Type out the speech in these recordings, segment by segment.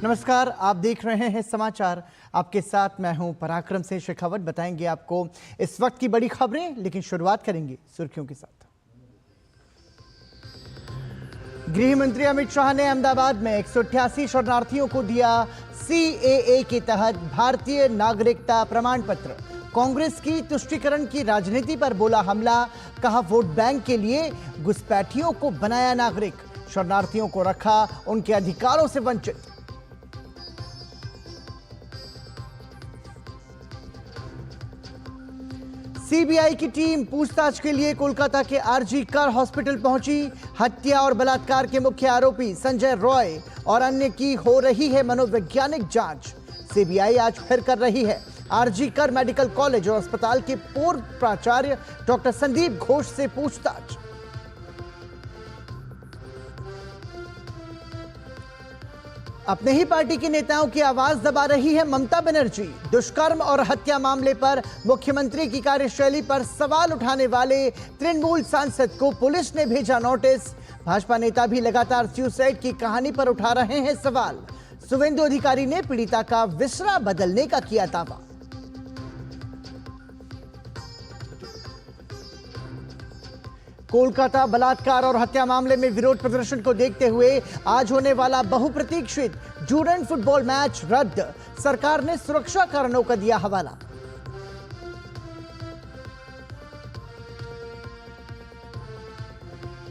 नमस्कार, आप देख रहे हैं समाचार। आपके साथ मैं हूं पराक्रम से शेखावत। बताएंगे आपको इस वक्त की बड़ी खबरें, लेकिन शुरुआत करेंगे सुर्खियों के साथ। गृह मंत्री अमित शाह ने अहमदाबाद में 188 शरणार्थियों को दिया CAA के तहत भारतीय नागरिकता प्रमाण पत्र। कांग्रेस की तुष्टीकरण की राजनीति पर बोला हमला, कहा वोट बैंक के लिए घुसपैठियों को बनाया नागरिक, शरणार्थियों को रखा उनके अधिकारों से वंचित। सीबीआई की टीम पूछताछ के लिए कोलकाता के RG कर हॉस्पिटल पहुंची। हत्या और बलात्कार के मुख्य आरोपी संजय रॉय और अन्य की हो रही है मनोवैज्ञानिक जांच। सीबीआई आज फिर कर रही है RG कर मेडिकल कॉलेज और अस्पताल के पूर्व प्राचार्य डॉक्टर संदीप घोष से पूछताछ। अपने ही पार्टी के नेताओं की आवाज दबा रही है ममता बनर्जी। दुष्कर्म और हत्या मामले पर मुख्यमंत्री की कार्यशैली पर सवाल उठाने वाले तृणमूल सांसद को पुलिस ने भेजा नोटिस। भाजपा नेता भी लगातार सुसाइड की कहानी पर उठा रहे हैं सवाल। शुवेंदु अधिकारी ने पीड़िता का विसरा बदलने का किया दावा। कोलकाता बलात्कार और हत्या मामले में विरोध प्रदर्शन को देखते हुए आज होने वाला बहुप्रतीक्षित डूरंड फुटबॉल मैच रद्द। सरकार ने सुरक्षा कारणों का दिया हवाला।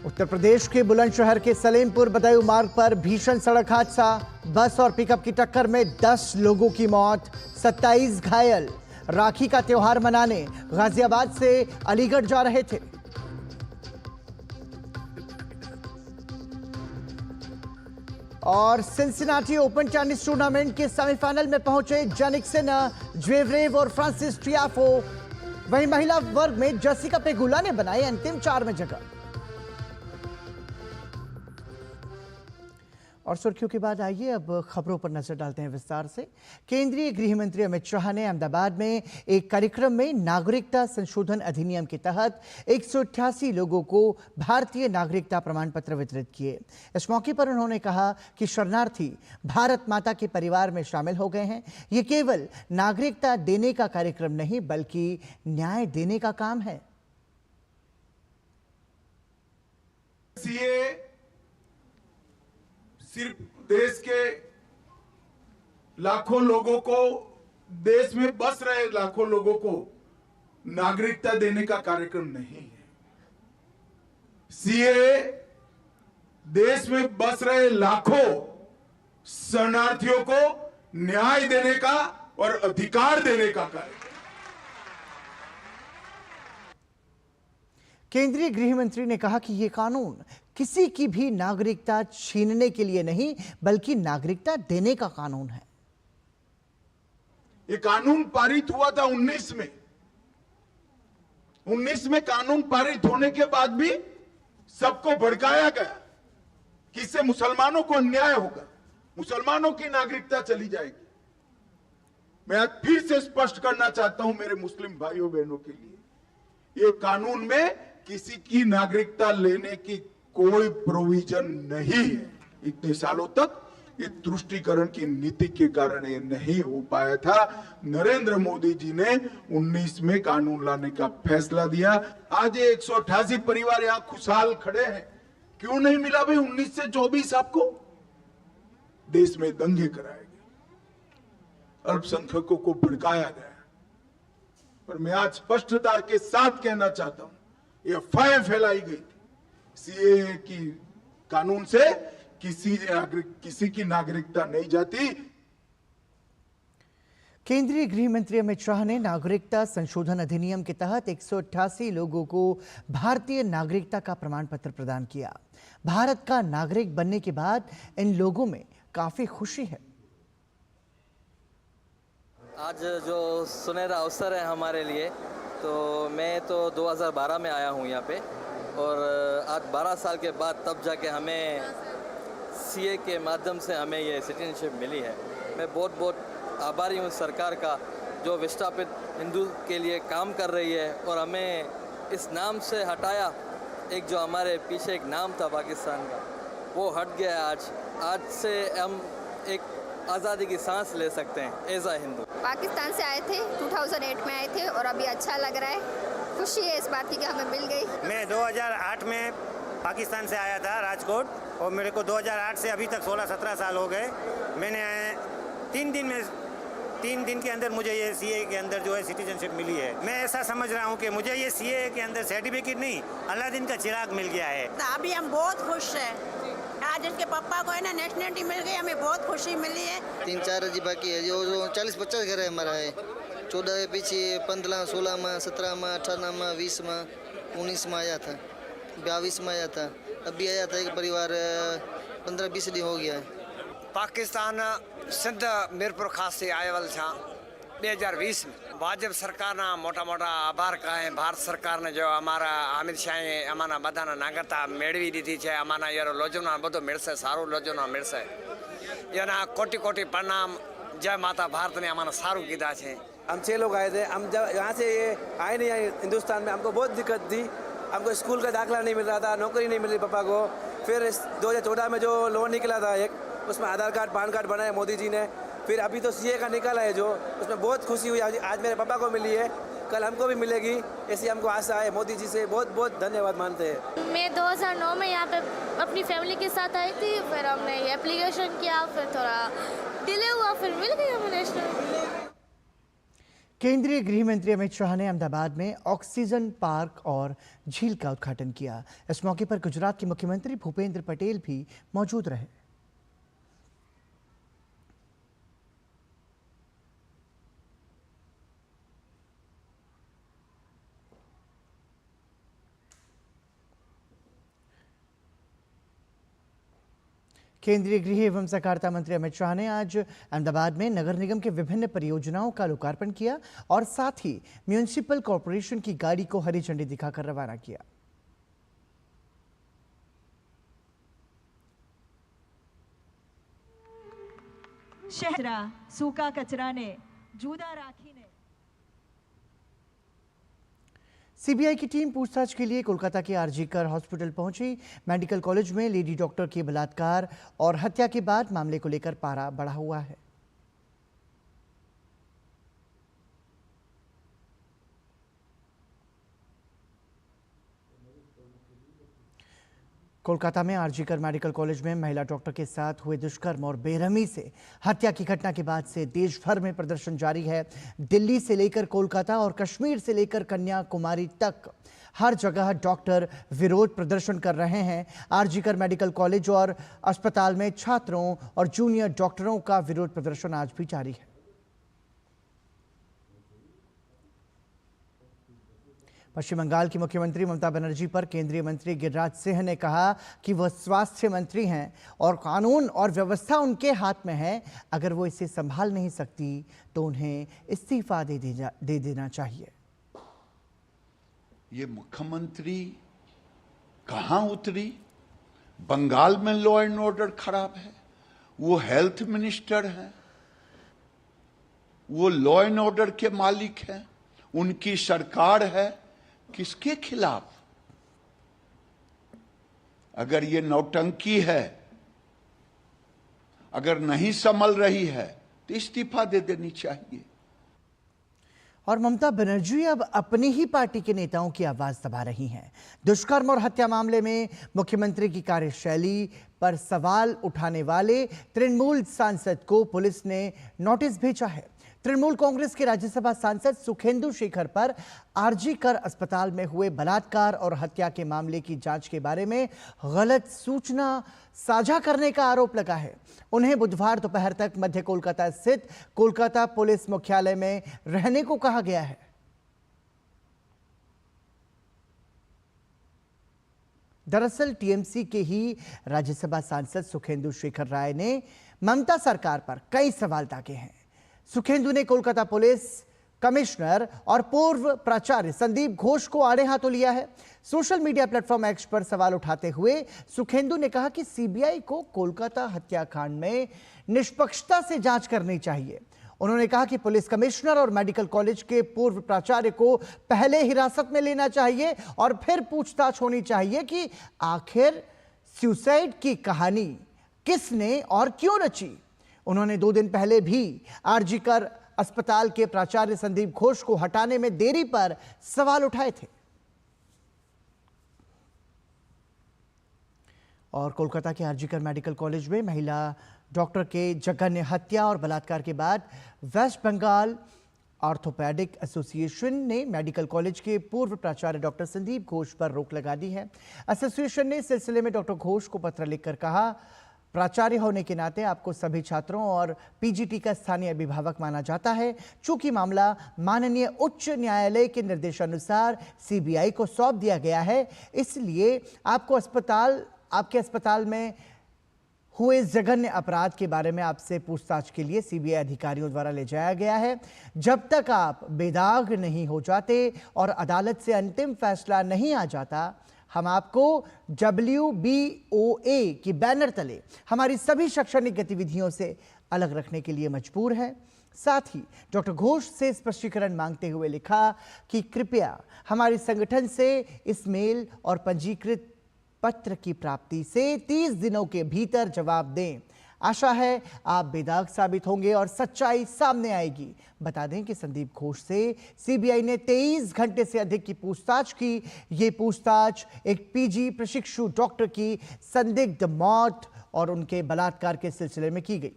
उत्तर प्रदेश के बुलंदशहर के सलेमपुर बदायूं मार्ग पर भीषण सड़क हादसा। बस और पिकअप की टक्कर में 10 लोगों की मौत, 27 घायल। राखी का त्योहार मनाने गाजियाबाद से अलीगढ़ जा रहे थे। और सिंसिनाटी ओपन टेनिस टूर्नामेंट के सेमीफाइनल में पहुंचे जानिक सिनर, ज्वेरेव और फ्रांसिस टियाफो। वहीं महिला वर्ग में जेसिका पेगुला ने बनाई अंतिम 4 में जगह। और सुर्खियों के बाद आइए अब खबरों पर नजर डालते हैं विस्तार से। केंद्रीय गृह मंत्री अमित शाह ने अहमदाबाद में एक कार्यक्रम में नागरिकता संशोधन अधिनियम के तहत 188 लोगों को भारतीय नागरिकता प्रमाण पत्र वितरित किए। इस मौके पर उन्होंने कहा कि शरणार्थी भारत माता के परिवार में शामिल हो गए हैं। ये केवल नागरिकता देने का कार्यक्रम नहीं, बल्कि न्याय देने का काम है। सिर्फ देश के लाखों लोगों को, देश में बस रहे लाखों लोगों को नागरिकता देने का कार्यक्रम नहीं है। CAA देश में बस रहे लाखों शरणार्थियों को न्याय देने का और अधिकार देने का कार्यक्रम। केंद्रीय गृह मंत्री ने कहा कि यह कानून किसी की भी नागरिकता छीनने के लिए नहीं, बल्कि नागरिकता देने का कानून है। ये कानून पारित हुआ था 19 में। 19 में कानून पारित होने के बाद भी सबको भड़काया गया कि इससे मुसलमानों को अन्याय होगा, मुसलमानों की नागरिकता चली जाएगी। मैं आज फिर से स्पष्ट करना चाहता हूं मेरे मुस्लिम भाइयों बहनों के लिए, ये कानून में किसी की नागरिकता लेने की कोई प्रोविजन नहीं है। इतने सालों तक ये तुष्टीकरण की नीति के कारण ये नहीं हो पाया था। नरेंद्र मोदी जी ने 19 में कानून लाने का फैसला दिया। आज ये 188 परिवार यहां खुशहाल खड़े हैं। क्यों नहीं मिला भाई 19 से 24 आपको? देश में दंगे कराए गए, अल्पसंख्यकों को भड़काया गया। पर मैं आज स्पष्टता के साथ कहना चाहता हूं, ये अफवाहें फैलाई गई थी CAA की कानून से किसी की नागरिकता नहीं जाती। केंद्रीय गृह मंत्री अमित शाह ने नागरिकता संशोधन अधिनियम के तहत 188 लोगों को भारतीय नागरिकता का प्रमाण पत्र प्रदान किया। भारत का नागरिक बनने के बाद इन लोगों में काफी खुशी है। आज जो सुनहरा अवसर है हमारे लिए, तो मैं तो 2012 में आया हूँ यहाँ पे, और आज 12 साल के बाद तब जाके हमें CAA के माध्यम से हमें ये सिटीजनशिप मिली है। मैं बहुत बहुत आभारी हूँ सरकार का, जो विस्थापित हिंदू के लिए काम कर रही है और हमें इस नाम से हटाया। एक जो हमारे पीछे एक नाम था पाकिस्तान का, वो हट गया। आज से हम एक आज़ादी की सांस ले सकते हैं एज अ हिंदू। पाकिस्तान से आए थे, 2008 में आए थे और अभी अच्छा लग रहा है। खुशी है इस बात की कि हमें मिल गई। मैं 2008 में पाकिस्तान से आया था राजकोट, और मेरे को 2008 से अभी तक 16-17 साल हो गए। मैंने 3 दिन के अंदर मुझे ये सीए के अंदर जो है सिटीजनशिप मिली है। मैं ऐसा समझ रहा हूँ कि मुझे ये सीए के अंदर सर्टिफिकेट नहीं, अलादीन का चिराग मिल गया है। अभी हम बहुत खुश हैं। आज इसके पापा को है ना नेशनलिटी मिल गई, हमें बहुत खुशी मिली है। 3-4 अजी बाकी है, जो 40-50 घर है हमारा है। 14 है पीछे, 15, 16 में, 17 में, 18 में, 20 में, 19 में आया था, 22 में आया था। अभी आया था एक परिवार 15-20 दिन हो गया है। पाकिस्तान सिंध मीरपुर खास से आयल छा 2020 में भाजप सरकार ना मोटा मोटा आभार कहें। भारत सरकार ने जो हमारा अमित शाह अमाना बधाना नागरिकता मेळवी दीधी है। अमाना यारो लोजोना बधो मिलसे, सारू लोजोना मिलसे। याना कोटि कोटि प्रणाम, जय माता भारत ने अमाना सारू कीधा है। हम 6 लोग आए थे। हम जब यहाँ से ये आए नहीं आए हिंदुस्तान में, हमको बहुत दिक्कत थी। हमको स्कूल का दाखिला नहीं मिल रहा था, नौकरी नहीं मिल रही पापा को। फिर 2014 में जो लोन निकला था एक, उसमें आधार कार्ड पैन कार्ड बनाया मोदी जी ने। फिर अभी तो सीए का निकाला है जो, उसमें बहुत खुशी हुई। आज मेरे पापा को मिली है, कल हमको भी मिलेगी, ऐसी हमको आशा है। मोदी जी से बहुत बहुत धन्यवाद मानते हैं। मैं 2009 में यहाँ पे अपनी फैमिली के साथ आई थी। फिर हमने ये एप्लीकेशन किया, फिर थोड़ा डिले हुआ, फिर मिल गई हमें नेशनल। केंद्रीय गृह मंत्री अमित शाह ने अहमदाबाद में ऑक्सीजन पार्क और झील का उद्घाटन किया। इस मौके पर गुजरात के मुख्यमंत्री भूपेंद्र पटेल भी मौजूद रहे। केंद्रीय गृह एवं सहकारिता मंत्री अमित शाह ने आज अहमदाबाद में नगर निगम के विभिन्न परियोजनाओं का लोकार्पण किया और साथ ही म्यूनिसिपल कॉरपोरेशन की गाड़ी को हरी झंडी दिखाकर रवाना किया। शहरा सूखा कचरा ने जूदा राखी ने। सीबीआई की टीम पूछताछ के लिए कोलकाता के आरजीकर हॉस्पिटल पहुंची। मेडिकल कॉलेज में लेडी डॉक्टर के बलात्कार और हत्या के बाद मामले को लेकर पारा बढ़ा हुआ है। कोलकाता में आरजीकर मेडिकल कॉलेज में महिला डॉक्टर के साथ हुए दुष्कर्म और बेरहमी से हत्या की घटना के बाद से देश भर में प्रदर्शन जारी है। दिल्ली से लेकर कोलकाता और कश्मीर से लेकर कन्याकुमारी तक हर जगह डॉक्टर विरोध प्रदर्शन कर रहे हैं। आरजीकर मेडिकल कॉलेज और अस्पताल में छात्रों और जूनियर डॉक्टरों का विरोध प्रदर्शन आज भी जारी है। पश्चिम बंगाल की मुख्यमंत्री ममता बनर्जी पर केंद्रीय मंत्री गिरिराज सिंह ने कहा कि वह स्वास्थ्य मंत्री हैं और कानून और व्यवस्था उनके हाथ में है। अगर वो इसे संभाल नहीं सकती तो उन्हें इस्तीफा दे देना चाहिए। ये मुख्यमंत्री कहां उतरी? बंगाल में लॉ एंड ऑर्डर खराब है, वो हेल्थ मिनिस्टर हैं, वो लॉ एंड ऑर्डर के मालिक हैं, उनकी सरकार है। किसके खिलाफ? अगर ये नौटंकी है, अगर नहीं संभल रही है तो इस्तीफा दे देनी चाहिए। और ममता बनर्जी अब अपनी ही पार्टी के नेताओं की आवाज दबा रही हैं। दुष्कर्म और हत्या मामले में मुख्यमंत्री की कार्यशैली पर सवाल उठाने वाले तृणमूल सांसद को पुलिस ने नोटिस भेजा है। तृणमूल कांग्रेस के राज्यसभा सांसद सुखेंदु शेखर पर आरजीकर अस्पताल में हुए बलात्कार और हत्या के मामले की जांच के बारे में गलत सूचना साझा करने का आरोप लगा है। उन्हें बुधवार दोपहर तक मध्य कोलकाता स्थित कोलकाता पुलिस मुख्यालय में रहने को कहा गया है। दरअसल टीएमसी के ही राज्यसभा सांसद सुखेंदु शेखर राय ने ममता सरकार पर कई सवाल दागे हैं। सुखेंदु ने कोलकाता पुलिस कमिश्नर और पूर्व प्राचार्य संदीप घोष को आड़े हाथों लिया है। सोशल मीडिया प्लेटफॉर्म एक्स पर सवाल उठाते हुए सुखेंदु ने कहा कि सीबीआई को कोलकाता हत्याकांड में निष्पक्षता से जांच करनी चाहिए। उन्होंने कहा कि पुलिस कमिश्नर और मेडिकल कॉलेज के पूर्व प्राचार्य को पहले हिरासत में लेना चाहिए और फिर पूछताछ होनी चाहिए कि आखिर सुसाइड की कहानी किसने और क्यों रची। उन्होंने 2 दिन पहले भी आरजीकर अस्पताल के प्राचार्य संदीप घोष को हटाने में देरी पर सवाल उठाए थे। और कोलकाता के आरजीकर मेडिकल कॉलेज में महिला डॉक्टर के जघन्य हत्या और बलात्कार के बाद वेस्ट बंगाल ऑर्थोपेडिक एसोसिएशन ने मेडिकल कॉलेज के पूर्व प्राचार्य डॉक्टर संदीप घोष पर रोक लगा दी है। एसोसिएशन ने इस सिलसिले में डॉक्टर घोष को पत्र लिखकर कहा, प्राचार्य होने के नाते आपको सभी छात्रों और पीजीटी का स्थानीय अभिभावक माना जाता है। चूंकि मामला माननीय उच्च न्यायालय के निर्देशानुसार सीबीआई को सौंप दिया गया है, इसलिए आपके अस्पताल में हुए जघन्य अपराध के बारे में आपसे पूछताछ के लिए सीबीआई अधिकारियों द्वारा ले जाया गया है। जब तक आप बेदाग नहीं हो जाते और अदालत से अंतिम फैसला नहीं आ जाता, हम आपको WBOA की बैनर तले हमारी सभी शैक्षणिक गतिविधियों से अलग रखने के लिए मजबूर हैं। साथ ही डॉक्टर घोष से स्पष्टीकरण मांगते हुए लिखा कि कृपया हमारे संगठन से इस मेल और पंजीकृत पत्र की प्राप्ति से 30 दिनों के भीतर जवाब दें। आशा है आप बेदाग साबित होंगे और सच्चाई सामने आएगी। बता दें कि संदीप घोष से सीबीआई ने 23 घंटे से अधिक की पूछताछ की। ये पूछताछ एक पीजी प्रशिक्षु डॉक्टर की संदिग्ध मौत और उनके बलात्कार के सिलसिले में की गई।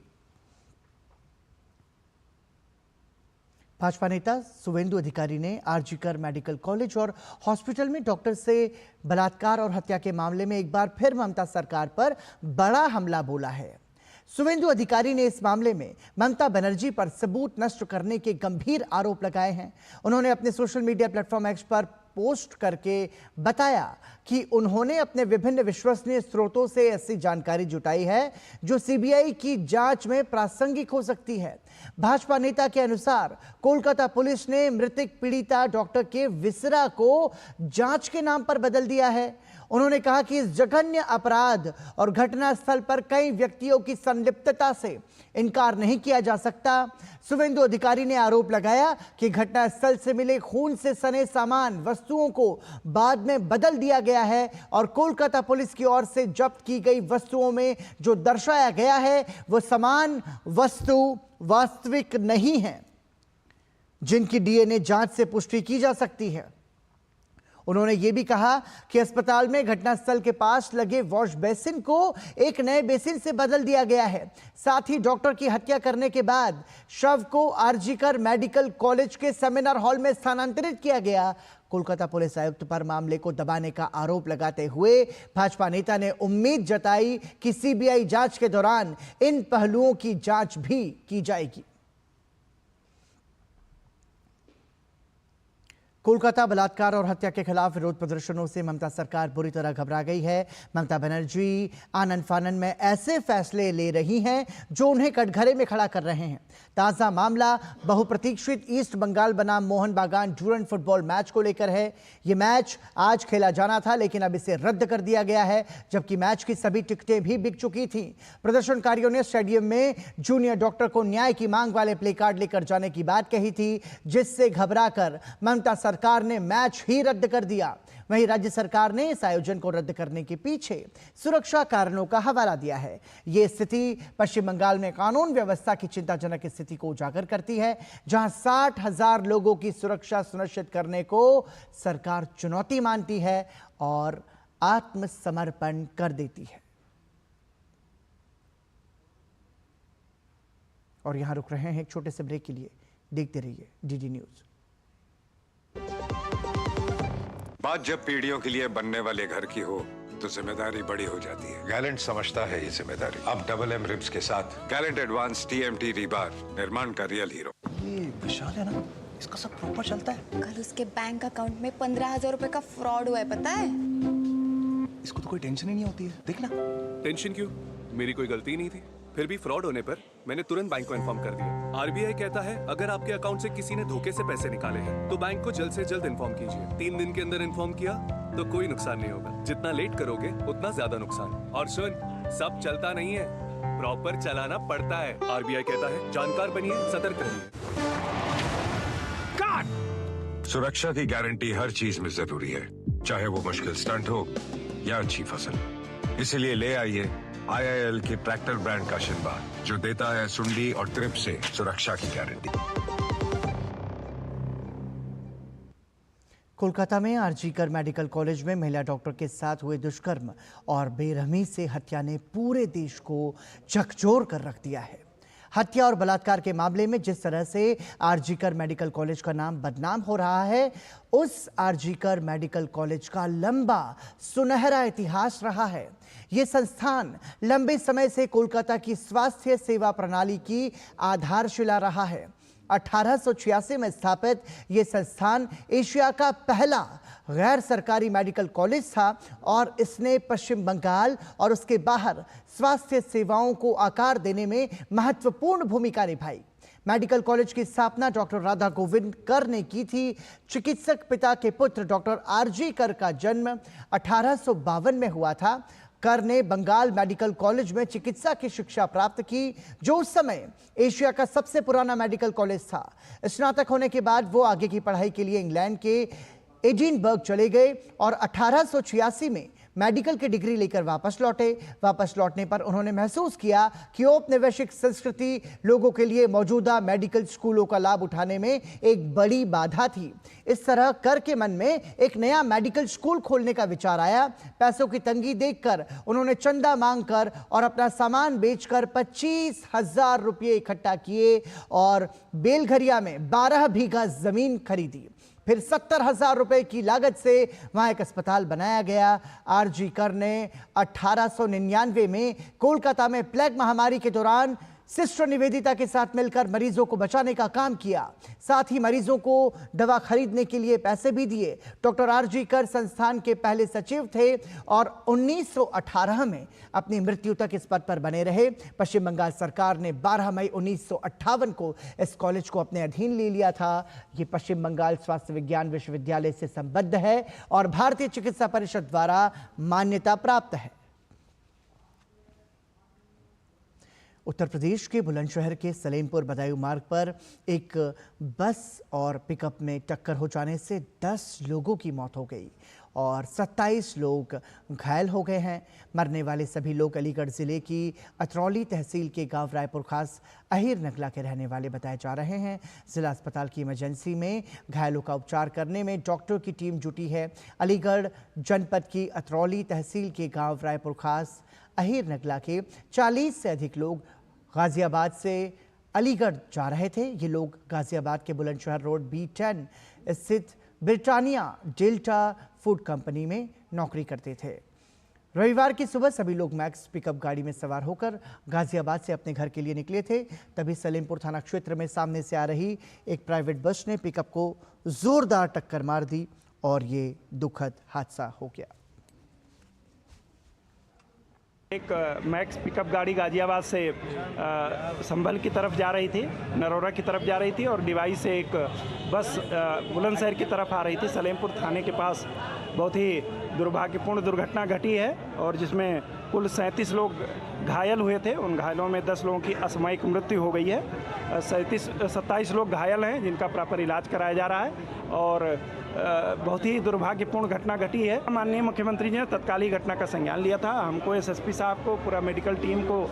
भाजपा नेता सुवेंदु अधिकारी ने आरजीकर मेडिकल कॉलेज और हॉस्पिटल में डॉक्टर से बलात्कार और हत्या के मामले में एक बार फिर ममता सरकार पर बड़ा हमला बोला है। सुवेंदु अधिकारी ने इस मामले में ममता बनर्जी पर सबूत नष्ट करने के गंभीर आरोप लगाए हैं। उन्होंने अपने सोशल मीडिया प्लेटफॉर्म एक्स पर पोस्ट करके बताया कि उन्होंने अपने विभिन्न विश्वसनीय स्रोतों से ऐसी जानकारी जुटाई है जो सीबीआई की जांच में प्रासंगिक हो सकती है। भाजपा नेता के अनुसार कोलकाता पुलिस ने मृतक पीड़िता डॉक्टर के विसरा को जांच के नाम पर बदल दिया है। उन्होंने कहा कि इस जघन्य अपराध और घटनास्थल पर कई व्यक्तियों की संलिप्तता से इनकार नहीं किया जा सकता। सुवेंदु अधिकारी ने आरोप लगाया कि घटनास्थल से मिले खून से सने सामान वस्तुओं को बाद में बदल दिया गया है और कोलकाता पुलिस की ओर से जब्त की गई वस्तुओं में जो दर्शाया गया है वो समान वस्तु वास्तविक नहीं है, जिनकी डीएनए जांच से पुष्टि की जा सकती है। उन्होंने ये भी कहा कि अस्पताल में घटनास्थल के पास लगे वॉश बेसिन को एक नए बेसिन से बदल दिया गया है। साथ ही डॉक्टर की हत्या करने के बाद शव को आरजीकर मेडिकल कॉलेज के सेमिनार हॉल में स्थानांतरित किया गया। कोलकाता पुलिस आयुक्त पर मामले को दबाने का आरोप लगाते हुए भाजपा नेता ने उम्मीद जताई कि सीबीआई जांच के दौरान इन पहलुओं की जांच भी की जाएगी। कोलकाता बलात्कार और हत्या के खिलाफ विरोध प्रदर्शनों से ममता सरकार बुरी तरह घबरा गई है। ममता बनर्जी आनन फानन में ऐसे फैसले ले रही हैं जो उन्हें कटघरे में खड़ा कर रहे हैं। ताज़ा मामला बहुप्रतीक्षित ईस्ट बंगाल बनाम मोहन बागान डूरंड फुटबॉल मैच को लेकर है। ये मैच आज खेला जाना था, लेकिन अब इसे रद्द कर दिया गया है, जबकि मैच की सभी टिकटें भी बिक चुकी थीं। प्रदर्शनकारियों ने स्टेडियम में जूनियर डॉक्टर को न्याय की मांग वाले प्ले कार्ड लेकर जाने की बात कही थी, जिससे घबराकर ममता सरकार ने मैच ही रद्द कर दिया। वहीं राज्य सरकार ने इस आयोजन को रद्द करने के पीछे सुरक्षा कारणों का हवाला दिया है। ये स्थिति पश्चिम बंगाल में कानून व्यवस्था की चिंताजनक स्थिति को उजागर करती है, जहां 60,000 लोगों की सुरक्षा सुनिश्चित करने को सरकार चुनौती मानती है और आत्मसमर्पण कर देती है। और यहां रुक रहे हैं एक छोटे से ब्रेक के लिए। देखते रहिए डीडी न्यूज। बात जब पीढ़ियों के लिए बनने वाले घर की हो तो जिम्मेदारी बड़ी हो जाती है। गैलेंट समझता है ये जिम्मेदारी। अब डबल एम रिब्स के साथ गैलेंट एडवांस TMT रीबार, निर्माण का रियल हीरो। ये विशाल है ना, इसका सब प्रॉपर चलता है। कल उसके बैंक अकाउंट में 15,000 रुपए का फ्रॉड हुआ है, पता है? इसको तो कोई टेंशन ही नहीं होती है। देखना। टेंशन क्यों? मेरी कोई गलती नहीं थी। फिर भी फ्रॉड होने पर मैंने तुरंत बैंक को इन्फॉर्म कर दिया। RBI कहता है अगर आपके अकाउंट से किसी ने धोखे से पैसे निकाले हैं तो बैंक को जल्द से जल्द इन्फॉर्म कीजिए। 3 दिन के अंदर इन्फॉर्म किया तो कोई नुकसान नहीं होगा। जितना लेट करोगे उतना ज्यादा नुकसान। और सुन, सब चलता नहीं है, प्रॉपर चलाना पड़ता है। RBI कहता है जानकार बनिए, सतर्क रहिए। सुरक्षा की गारंटी हर चीज में जरूरी है, चाहे वो मुश्किल स्टंट हो या अच्छी फसल। इसलिए ले आइए IIL की ट्रैक्टर ब्रांड का शिनबा, जो देता है सुंडी और ट्रिप से सुरक्षा की गारंटी। कोलकाता में आरजीकर मेडिकल कॉलेज में महिला डॉक्टर के साथ हुए दुष्कर्म और बेरहमी से हत्या ने पूरे देश को झकझोर कर रख दिया है। हत्या और बलात्कार के मामले में जिस तरह से आरजीकर मेडिकल कॉलेज का नाम बदनाम हो रहा है, उस आरजीकर मेडिकल कॉलेज का लंबा सुनहरा इतिहास रहा है। ये संस्थान लंबे समय से कोलकाता की स्वास्थ्य सेवा प्रणाली की आधारशिला रहा है। 1886 में स्थापित ये संस्थान एशिया का पहला गैर सरकारी मेडिकल कॉलेज था और इसने पश्चिम बंगाल और उसके बाहर स्वास्थ्य सेवाओं को आकार देने में महत्वपूर्ण भूमिका निभाई। मेडिकल कॉलेज की स्थापना डॉक्टर राधा गोविंद कर ने की थी। चिकित्सक पिता के पुत्र डॉक्टर आरजी कर का जन्म 1852 में हुआ था। कर ने बंगाल मेडिकल कॉलेज में चिकित्सा की शिक्षा प्राप्त की, जो उस समय एशिया का सबसे पुराना मेडिकल कॉलेज था। स्नातक होने के बाद वो आगे की पढ़ाई के लिए इंग्लैंड के एडिनबर्ग चले गए और 1886 में मेडिकल की डिग्री लेकर वापस लौटे। वापस लौटने पर उन्होंने महसूस किया कि औपनिवेशिक संस्कृति लोगों के लिए मौजूदा मेडिकल स्कूलों का लाभ उठाने में एक बड़ी बाधा थी। इस तरह कर के मन में एक नया मेडिकल स्कूल खोलने का विचार आया। पैसों की तंगी देखकर उन्होंने चंदा मांगकर और अपना सामान बेचकर 25,000 रुपये इकट्ठा किए और बेलघरिया में 12 बीघा जमीन खरीदी। फिर 70,000 रुपए की लागत से वहां एक अस्पताल बनाया गया। आरजी कर ने 1899 में कोलकाता में प्लेग महामारी के दौरान सिस्टर निवेदिता के साथ मिलकर मरीजों को बचाने का काम किया। साथ ही मरीजों को दवा खरीदने के लिए पैसे भी दिए। डॉक्टर आरजी कर संस्थान के पहले सचिव थे और 1918 में अपनी मृत्यु तक इस पद पर बने रहे। पश्चिम बंगाल सरकार ने 12 मई 1958 को इस कॉलेज को अपने अधीन ले लिया था। ये पश्चिम बंगाल स्वास्थ्य विज्ञान विश्वविद्यालय से संबद्ध है और भारतीय चिकित्सा परिषद द्वारा मान्यता प्राप्त है। उत्तर प्रदेश के बुलंदशहर के सलेमपुर बदायूं मार्ग पर एक बस और पिकअप में टक्कर हो जाने से 10 लोगों की मौत हो गई और 27 लोग घायल हो गए हैं। मरने वाले सभी लोग अलीगढ़ जिले की अतरौली तहसील के गांव रायपुर खास अहिर नगला के रहने वाले बताए जा रहे हैं। जिला अस्पताल की इमरजेंसी में घायलों का उपचार करने में डॉक्टरों की टीम जुटी है। अलीगढ़ जनपद की अतरौली तहसील के गांव रायपुर खास अहिर नगला के 40 से अधिक लोग गाजियाबाद से अलीगढ़ जा रहे थे। ये लोग गाजियाबाद के बुलंदशहर रोड B10 स्थित ब्रिटानिया डेल्टा फूड कंपनी में नौकरी करते थे। रविवार की सुबह सभी लोग मैक्स पिकअप गाड़ी में सवार होकर गाजियाबाद से अपने घर के लिए निकले थे। तभी सलेमपुर थाना क्षेत्र में सामने से आ रही एक प्राइवेट बस ने पिकअप को जोरदार टक्कर मार दी और ये दुखद हादसा हो गया। एक मैक्स पिकअप गाड़ी गाजियाबाद से संभल की तरफ जा रही थी, नरोरा की तरफ जा रही थी और डिवाइस से एक बस बुलंदशहर की तरफ आ रही थी। सलेमपुर थाने के पास बहुत ही दुर्भाग्यपूर्ण दुर्घटना घटी है और जिसमें कुल 37 लोग घायल हुए थे। उन घायलों में 10 लोगों की असामयिक मृत्यु हो गई है। 27 लोग घायल हैं जिनका प्रॉपर इलाज कराया जा रहा है और बहुत ही दुर्भाग्यपूर्ण घटना घटी है। माननीय मुख्यमंत्री जी ने तत्कालीन घटना का संज्ञान लिया था। हमको एसएसपी साहब को, पूरा मेडिकल टीम को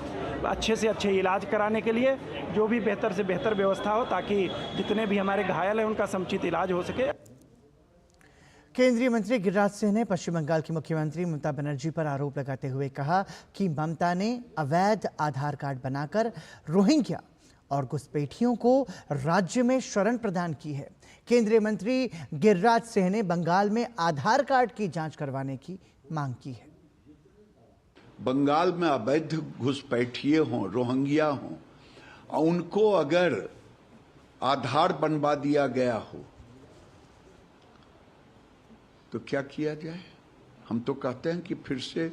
अच्छे से अच्छे इलाज कराने के लिए जो भी बेहतर से बेहतर व्यवस्था हो ताकि जितने भी हमारे घायल हैं उनका समुचित इलाज हो सके। केंद्रीय मंत्री गिरिराज सिंह ने पश्चिम बंगाल की मुख्यमंत्री ममता बनर्जी पर आरोप लगाते हुए कहा कि ममता ने अवैध आधार कार्ड बनाकर रोहिंग्या और घुसपैठियों को राज्य में शरण प्रदान की है। केंद्रीय मंत्री गिरिराज सिंह ने बंगाल में आधार कार्ड की जांच करवाने की मांग की है। बंगाल में अवैध घुसपैठिए हों, रोहिंग्या हों, उनको अगर आधार बनवा दिया गया हो तो क्या किया जाए? हम तो कहते हैं कि फिर से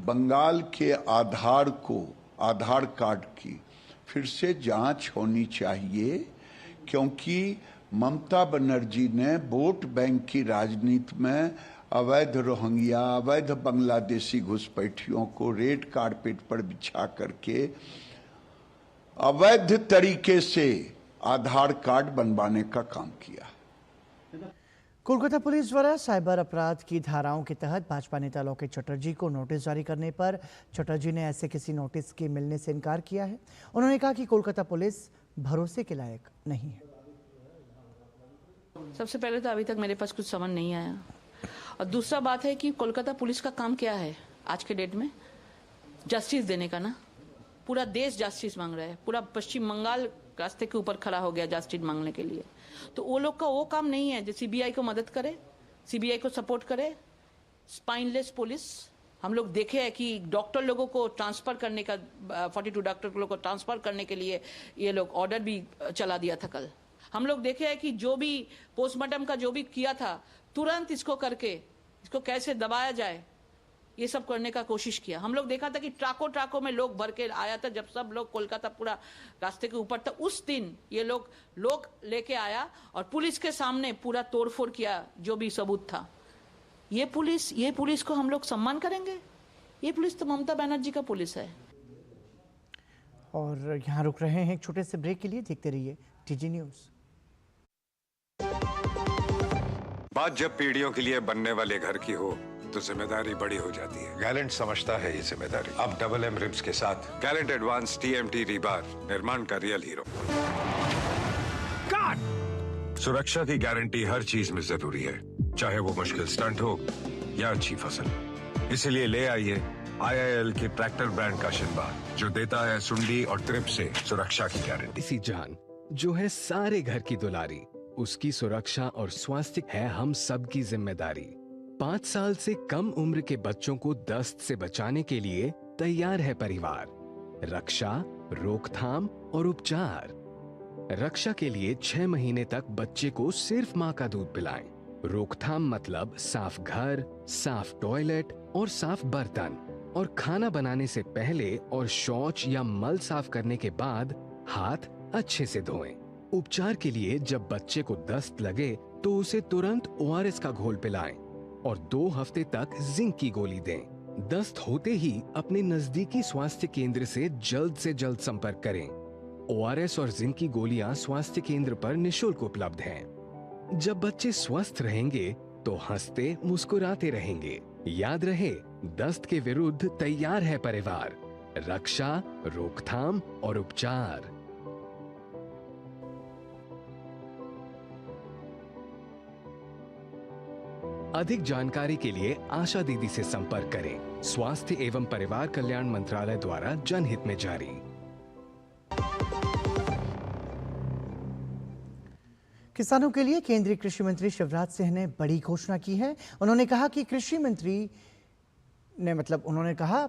बंगाल के आधार कार्ड की फिर से जांच होनी चाहिए, क्योंकि ममता बनर्जी ने वोट बैंक की राजनीति में अवैध रोहिंग्या, अवैध बांग्लादेशी घुसपैठियों को रेड कारपेट पर बिछा करके अवैध तरीके से आधार कार्ड बनवाने का काम किया। कोलकाता पुलिस द्वारा साइबर अपराध की धाराओं के तहत भाजपा नेता लोकेश चटर्जी को नोटिस जारी करने पर चटर्जी ने ऐसे किसी नोटिस के मिलने से इनकार किया है। उन्होंने कहा कि कोलकाता पुलिस भरोसे के लायक नहीं है। सबसे पहले तो अभी तक मेरे पास कुछ समझ नहीं आया, और दूसरा बात है कि कोलकाता पुलिस का काम क्या है आज के डेट में? जस्टिस देने का ना। पूरा देश जस्टिस मांग रहा है, पूरा पश्चिम बंगाल रास्ते के ऊपर खड़ा हो गया जस्टिस मांगने के लिए। तो वो लोग का वो काम नहीं है जो सीबीआई को मदद करे, सीबीआई को सपोर्ट करे। स्पाइनलेस पुलिस हम लोग देखे हैं कि डॉक्टर लोगों को ट्रांसफर करने का 42 डॉक्टर लोगों को ट्रांसफर करने के लिए ये लोग ऑर्डर भी चला दिया था कल। हम लोग देखे हैं कि जो भी पोस्टमार्टम का जो भी किया था तुरंत इसको करके इसको कैसे दबाया जाए ये सब करने का कोशिश किया। हम लोग देखा था कि ट्राकों में लोग भर के आया था जब सब लोग कोलकाता पूरा रास्ते के ऊपर था। उस दिन ये लोग लेके आया और पुलिस के सामने पूरा तोड़फोड़ किया जो भी सबूत था। ये पुलिस को हम लोग सम्मान करेंगे? ये पुलिस तो ममता बनर्जी का पुलिस है। और यहाँ रुक रहे हैं एक छोटे से ब्रेक के लिए। देखते रहिए टीजी न्यूज़। बात जब पीढ़ियों के लिए बनने वाले घर की हो तो जिम्मेदारी बड़ी हो जाती है। गैलेंट समझता है ये जिम्मेदारी। अब डबल एम रिब्स के साथ गैलेंट एडवांस टीएमटी रीबार निर्माण का रियल हीरो। सुरक्षा की गारंटी हर चीज में जरूरी है, चाहे वो मुश्किल स्टंट हो या अच्छी फसल। इसलिए ले आइए IIL के ट्रैक्टर ब्रांड का शिनबार, जो देता है सुंडी और ट्रिप से सुरक्षा की गारंटी। इसी जान जो है सारे घर की दुलारी, उसकी सुरक्षा और स्वास्थ्य है हम सब की जिम्मेदारी। 5 साल से कम उम्र के बच्चों को दस्त से बचाने के लिए तैयार है परिवार। रक्षा, रोकथाम और उपचार। रक्षा के लिए 6 महीने तक बच्चे को सिर्फ माँ का दूध पिलाएं। रोकथाम मतलब साफ घर, साफ टॉयलेट और साफ बर्तन, और खाना बनाने से पहले और शौच या मल साफ करने के बाद हाथ अच्छे से धोएं। उपचार के लिए जब बच्चे को दस्त लगे तो उसे तुरंत ORS का घोल पिलाएं और 2 हफ्ते तक जिंक की गोली दें। दस्त होते ही अपने नजदीकी स्वास्थ्य केंद्र से जल्द संपर्क करें। ORS और जिंक की गोलियां स्वास्थ्य केंद्र पर निशुल्क उपलब्ध हैं। जब बच्चे स्वस्थ रहेंगे तो हंसते मुस्कुराते रहेंगे। याद रहे, दस्त के विरुद्ध तैयार है परिवार। रक्षा, रोकथाम और उपचार। अधिक जानकारी के लिए आशा दीदी से संपर्क करें। स्वास्थ्य एवं परिवार कल्याण मंत्रालय द्वारा जनहित में जारी। किसानों के लिए केंद्रीय कृषि मंत्री शिवराज सिंह ने बड़ी घोषणा की है। उन्होंने कहा कि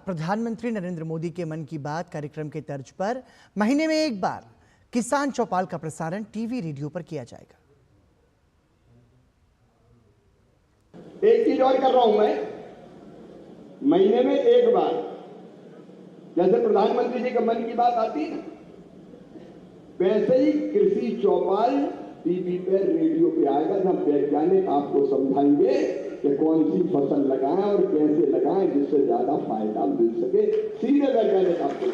प्रधानमंत्री नरेंद्र मोदी के मन की बात कार्यक्रम के तर्ज पर महीने में एक बार किसान चौपाल का प्रसारण टीवी रेडियो पर किया जाएगा। एक चीज और कर रहा हूं मैं, महीने में एक बार जैसे प्रधानमंत्री जी का मन की बात आती है वैसे ही कृषि चौपाल टीवी पे रेडियो पे आएगा, जब वैज्ञानिक आपको समझाएंगे कि कौन सी फसल लगाएं और कैसे लगाएं जिससे ज्यादा फायदा मिल सके। सीधे वैज्ञानिक आपको।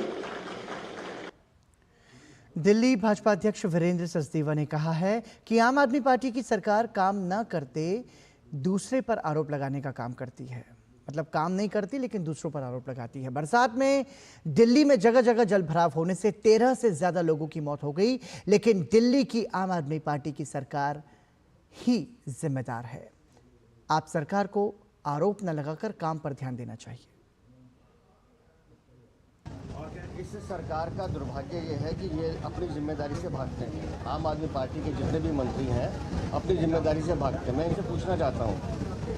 दिल्ली भाजपा अध्यक्ष वीरेंद्र सचदेवा ने कहा है कि आम आदमी पार्टी की सरकार काम न करते दूसरे पर आरोप लगाने का काम करती है। मतलब काम नहीं करती लेकिन दूसरों पर आरोप लगाती है। बरसात में दिल्ली में जगह जगह जल भराव होने से 13 से ज्यादा लोगों की मौत हो गई, लेकिन दिल्ली की आम आदमी पार्टी की सरकार ही जिम्मेदार है। आप सरकार को आरोप न लगाकर काम पर ध्यान देना चाहिए। इस सरकार का दुर्भाग्य ये है कि ये अपनी जिम्मेदारी से भागते हैं। आम आदमी पार्टी के जितने भी मंत्री हैं अपनी जिम्मेदारी से भागते हैं। मैं इनसे पूछना चाहता हूँ,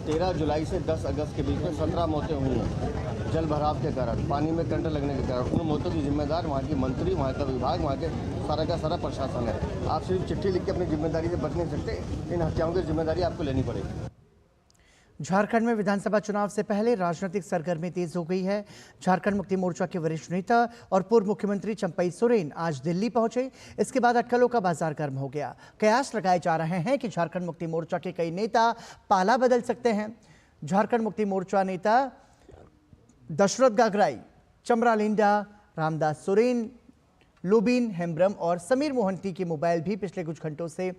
13 जुलाई से 10 अगस्त के बीच में 17 मौतें हुई हैं जल भराव के कारण, पानी में कंडर लगने के कारण। उन मौतों की जिम्मेदार वहाँ के मंत्री, वहाँ का विभाग, वहाँ के सारा का सारा प्रशासन है। आप सिर्फ चिट्ठी लिख के अपनी जिम्मेदारी से बच नहीं सकते, इन हत्याओं की जिम्मेदारी आपको लेनी पड़ेगी। झारखंड में विधानसभा चुनाव से पहले राजनीतिक सरगर्मी तेज हो गई है। झारखंड मुक्ति मोर्चा के वरिष्ठ नेता और पूर्व मुख्यमंत्री चंपई सोरेन आज दिल्ली पहुंचे। इसके बाद अटकलों का बाजार गर्म हो गया। कयास लगाए जा रहे हैं कि झारखंड मुक्ति मोर्चा के कई नेता पाला बदल सकते हैं। झारखंड मुक्ति मोर्चा नेता दशरथ गागराई, चमरा लिंडा, रामदास सोरेन, लुबिन हेम्ब्रम और समीर मोहंती के मोबाइल भी पिछले कुछ घंटों से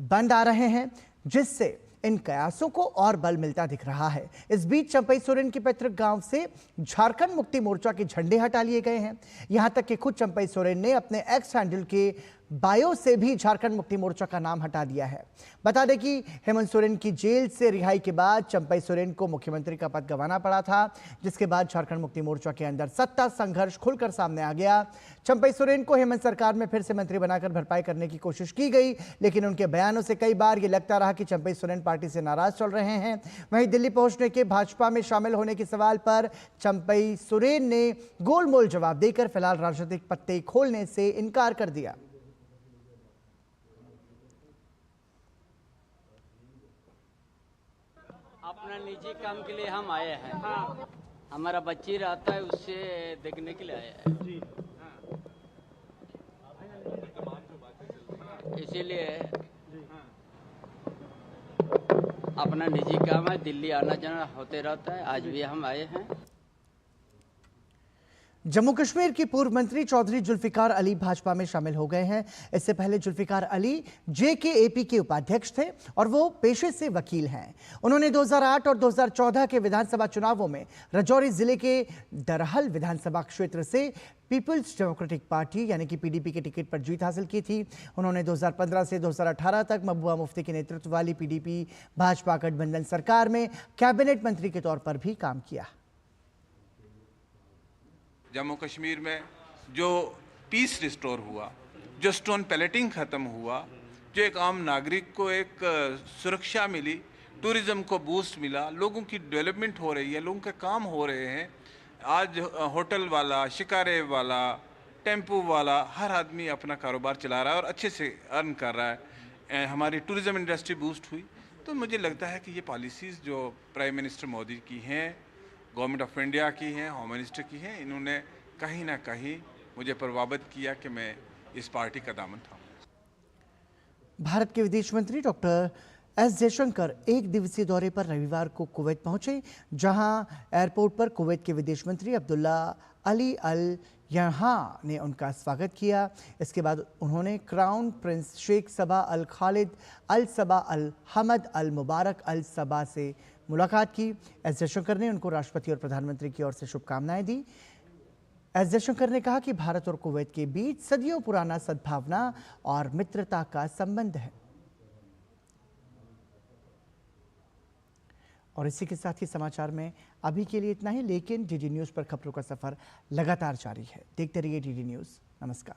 बंद आ रहे हैं, जिससे इन कयासों को और बल मिलता दिख रहा है। इस बीच चंपई सोरेन के पैतृक गांव से झारखंड मुक्ति मोर्चा के झंडे हटा लिए गए हैं। यहां तक कि खुद चंपई सोरेन ने अपने एक्स हैंडल के बायो से भी झारखंड मुक्ति मोर्चा का नाम हटा दिया है। बता दें कि हेमंत सोरेन की जेल से रिहाई के बाद चंपई सोरेन को मुख्यमंत्री का पद गंवाना पड़ा था, जिसके बाद झारखंड मुक्ति मोर्चा के अंदर सत्ता संघर्ष खुलकर सामने आ गया। चंपई सोरेन को हेमंत सरकार में फिर से मंत्री बनाकर भरपाई करने की कोशिश की गई, लेकिन उनके बयानों से कई बार ये लगता रहा कि चंपई सोरेन पार्टी से नाराज चल रहे हैं। वहीं दिल्ली पहुंचने के भाजपा में शामिल होने के सवाल पर चंपई सोरेन ने गोलमोल जवाब देकर फिलहाल राजनीतिक पत्ते खोलने से इनकार कर दिया। अपना निजी काम के लिए हम आए हैं। हाँ। हमारा बच्ची रहता है, उससे देखने के लिए आए हैं। इसीलिए अपना निजी काम है, दिल्ली आना जाना होते रहता है। आज भी हम आए हैं। जम्मू कश्मीर की पूर्व मंत्री चौधरी जुल्फिकार अली भाजपा में शामिल हो गए हैं। इससे पहले जुल्फिकार अली JKAP के उपाध्यक्ष थे और वो पेशे से वकील हैं। उन्होंने 2008 और 2014 के विधानसभा चुनावों में राजौरी जिले के दरहल विधानसभा क्षेत्र से पीपल्स डेमोक्रेटिक पार्टी यानी कि PDP के टिकट पर जीत हासिल की थी। उन्होंने 2015 से 2018 तक महबूबा मुफ्ती के नेतृत्व वाली PDP भाजपा गठबंधन सरकार में कैबिनेट मंत्री के तौर पर भी काम किया। जम्मू कश्मीर में जो पीस रिस्टोर हुआ, जो स्टोन पैलेटिंग ख़त्म हुआ, जो एक आम नागरिक को एक सुरक्षा मिली, टूरिज़्म को बूस्ट मिला, लोगों की डेवलपमेंट हो रही है, लोगों के काम हो रहे हैं। आज होटल वाला, शिकारे वाला, टेम्पो वाला, हर आदमी अपना कारोबार चला रहा है और अच्छे से अर्न कर रहा है। हमारी टूरिज़्म इंडस्ट्री बूस्ट हुई। तो मुझे लगता है कि ये पॉलिसीज़ जो प्राइम मिनिस्टर मोदी की हैं, गवर्नमेंट ऑफ इंडिया की हैं, होम मिनिस्टर की हैं, इन्होंने कहीं ना कहीं मुझे प्रभावित किया कि मैं इस पार्टी का दामन थामूं। भारत के विदेश मंत्री डॉक्टर S जयशंकर एक दिवसीय दौरे पर रविवार को कुवैत पहुंचे, जहां एयरपोर्ट पर कुवैत के विदेश मंत्री अब्दुल्ला अली अल यहाँ ने उनका स्वागत किया। इसके बाद उन्होंने क्राउन प्रिंस शेख सबा अल खालिद अल सबा अल हमद अल मुबारक अल सबा से मुलाकात की। एस जयशंकर ने उनको राष्ट्रपति और प्रधानमंत्री की ओर से शुभकामनाएं दी। एस जयशंकर ने कहा कि भारत और कुवैत के बीच सदियों पुराना सद्भावना और मित्रता का संबंध है। और इसी के साथ ही समाचार में अभी के लिए इतना ही, लेकिन DD न्यूज़ पर खबरों का सफर लगातार जारी है। देखते रहिए DD न्यूज़। नमस्कार।